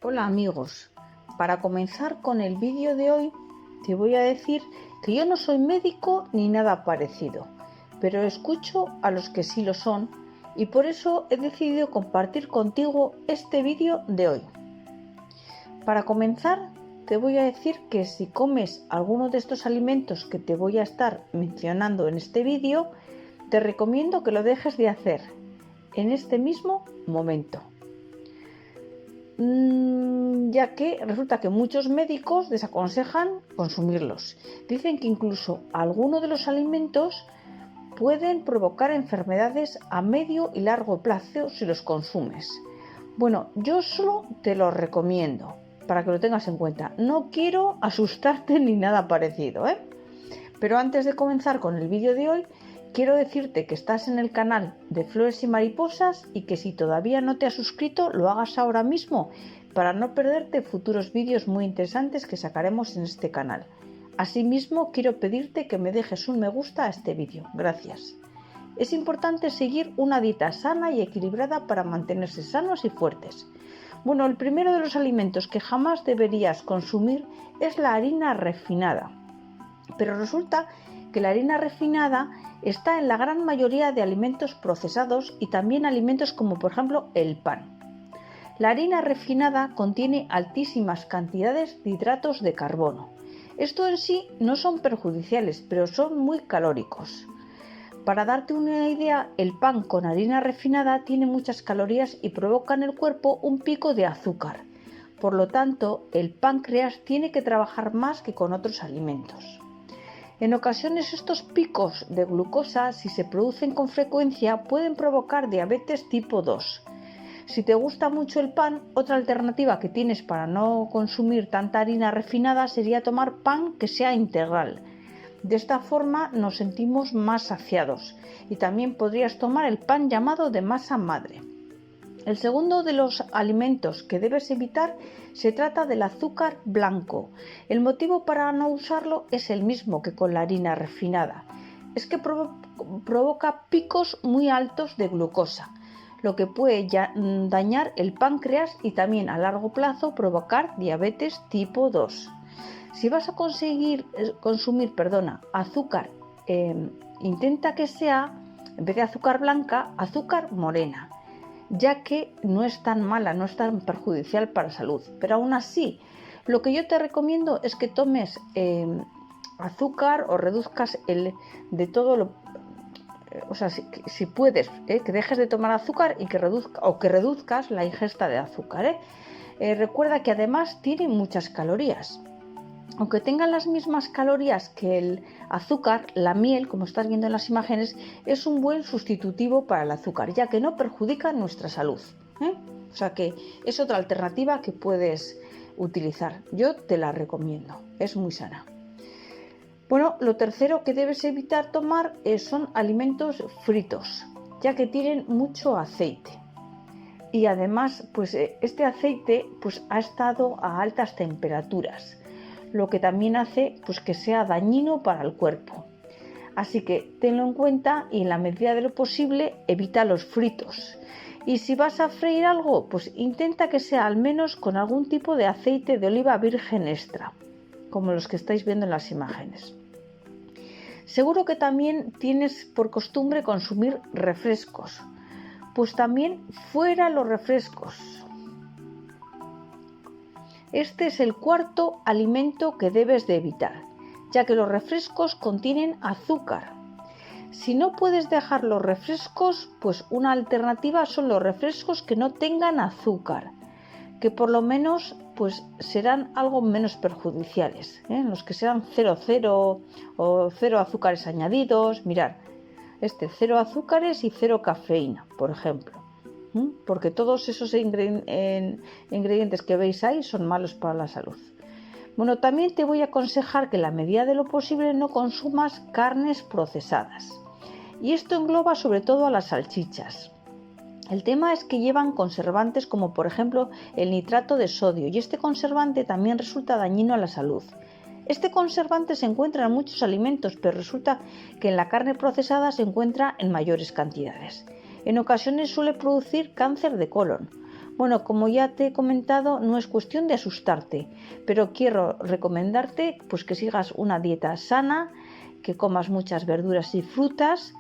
Hola amigos, para comenzar con el vídeo de hoy te voy a decir que yo no soy médico ni nada parecido, pero escucho a los que sí lo son y por eso he decidido compartir contigo este vídeo de hoy. Para comenzar te voy a decir que si comes alguno de estos alimentos que te voy a estar mencionando en este vídeo, te recomiendo que lo dejes de hacer en este mismo momento. Ya que resulta que muchos médicos desaconsejan consumirlos. Dicen que incluso algunos de los alimentos pueden provocar enfermedades a medio y largo plazo si los consumes. Bueno, yo solo te lo recomiendo para que lo tengas en cuenta. No quiero asustarte ni nada parecido, Pero antes de comenzar con el vídeo de hoy, quiero decirte que estás en el canal de Flores y Mariposas y que si todavía no te has suscrito, lo hagas ahora mismo para no perderte futuros vídeos muy interesantes que sacaremos en este canal. Asimismo, quiero pedirte que me dejes un me gusta a este vídeo. Gracias. Es importante seguir una dieta sana y equilibrada para mantenerse sanos y fuertes. Bueno, el primero de los alimentos que jamás deberías consumir es la harina refinada. Pero resulta que la harina refinada está en la gran mayoría de alimentos procesados y también alimentos como por ejemplo el pan. La harina refinada contiene altísimas cantidades de hidratos de carbono. Esto en sí no son perjudiciales, pero son muy calóricos. Para darte una idea, el pan con harina refinada tiene muchas calorías y provoca en el cuerpo un pico de azúcar. Por lo tanto, el páncreas tiene que trabajar más que con otros alimentos. En ocasiones estos picos de glucosa, si se producen con frecuencia, pueden provocar diabetes tipo 2. Si te gusta mucho el pan, otra alternativa que tienes para no consumir tanta harina refinada sería tomar pan que sea integral. De esta forma nos sentimos más saciados y también podrías tomar el pan llamado de masa madre. El segundo de los alimentos que debes evitar se trata del azúcar blanco. El motivo para no usarlo es el mismo que con la harina refinada. Es que provoca picos muy altos de glucosa, lo que puede dañar el páncreas y también a largo plazo provocar diabetes tipo 2. Si vas a consumir azúcar, intenta que sea, en vez de azúcar blanca, azúcar morena, ya que no es tan mala, no es tan perjudicial para la salud. Pero aún así, lo que yo te recomiendo es que tomes azúcar o reduzcas si puedes, que dejes de tomar azúcar y que reduzcas la ingesta de azúcar. Recuerda que además tiene muchas calorías. Aunque tengan las mismas calorías que el azúcar, la miel, como estás viendo en las imágenes, es un buen sustitutivo para el azúcar, ya que no perjudica nuestra salud. O sea que es otra alternativa que puedes utilizar. Yo te la recomiendo, es muy sana. Bueno, lo tercero que debes evitar tomar son alimentos fritos, ya que tienen mucho aceite. Y además, este aceite ha estado a altas temperaturas, lo que también hace que sea dañino para el cuerpo. Así que tenlo en cuenta y en la medida de lo posible evita los fritos. Y si vas a freír algo, intenta que sea al menos con algún tipo de aceite de oliva virgen extra, como los que estáis viendo en las imágenes. Seguro que también tienes por costumbre consumir refrescos. Pues también fuera los refrescos. Este es el cuarto alimento que debes de evitar, ya que los refrescos contienen azúcar. Si no puedes dejar los refrescos, una alternativa son los refrescos que no tengan azúcar, que por lo menos serán algo menos perjudiciales, los que sean 0,0 o 0 azúcares añadidos. Mirad, 0 azúcares y 0 cafeína, por ejemplo. Porque todos esos ingredientes que veis ahí son malos para la salud. Bueno, también te voy a aconsejar que en la medida de lo posible no consumas carnes procesadas. Y esto engloba sobre todo a las salchichas. El tema es que llevan conservantes como por ejemplo el nitrato de sodio y este conservante también resulta dañino a la salud. Este conservante se encuentra en muchos alimentos, pero resulta que en la carne procesada se encuentra en mayores cantidades. En ocasiones suele producir cáncer de colon. Bueno, como ya te he comentado, no es cuestión de asustarte, pero quiero recomendarte pues que sigas una dieta sana, que comas muchas verduras y frutas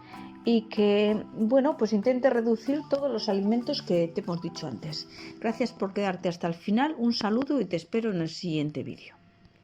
y que, bueno, pues intentes reducir todos los alimentos que te hemos dicho antes. Gracias por quedarte hasta el final, un saludo y te espero en el siguiente vídeo.